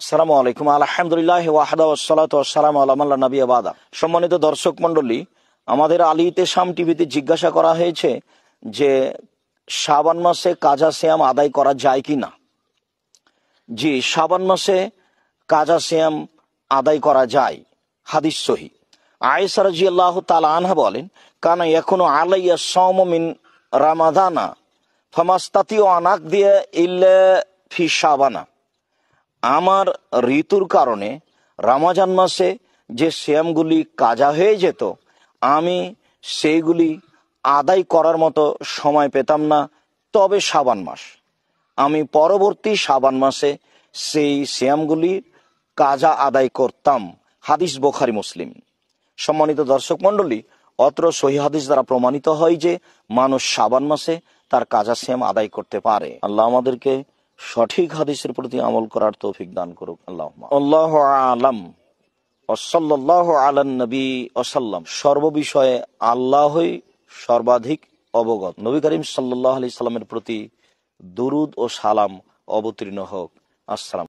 আসসালামু আলাইকুম। আলহামদুলিল্লাহ ওয়াহদা ওয়াসসালাতু ওয়াসসালামু আলা মান লা নাবিয়্যা বাদা। সম্মানিত দর্শক মণ্ডলী, আমাদের আলী ইতেশাম টিভিতে জিজ্ঞাসা করা হয়েছে যে শাবান মাসে কাজা সিয়াম আদায় করা যায় কি না। জি, শাবান মাসে কাজা সিয়াম আদায় করা যায়, হাদিস সহিহ। আয়েশা রাদিয়াল্লাহু তাআলা আনহা বলেন, কানা ইয়াকুনু আলাইয়া সাওমু মিন রামাদানা ফামাস্তাতিউ আন আকদিয়া ইল্লা ফি শাবানা। আমার ঋতুর কারণে রমজান মাসে যে সিয়ামগুলি কাজা হয়ে যেত, আমি সেইগুলি আদায় করার মতো সময় পেতাম না। তবে শাবান মাস, আমি পরবর্তী শাবান মাসে সেই সিয়ামগুলি কাজা আদায় করতাম। হাদিস বুখারী মুসলিম। সম্মানিত দর্শক মণ্ডলী, অত্র সহিহ হাদিস দ্বারা প্রমাণিত হয় যে মানুষ শাবান মাসে তার কাজা সিয়াম আদায় করতে পারে। আল্লাহ আমাদেরকে সঠিক হাদিসের প্রতি আমল করার তৌফিক দান করুক। আল্লাহু আ'লাম ওয়া সাল্লাল্লাহু আলান নবী ওয়া সাল্লাম। সর্ববিষয়ে আল্লাহই সর্বাধিক অবগত। নবী করিম সাল্লাল্লাহু আলাইহি সাল্লামের প্রতি দুরূদ ও সালাম অবতীর্ণ হোক। আসসালাম।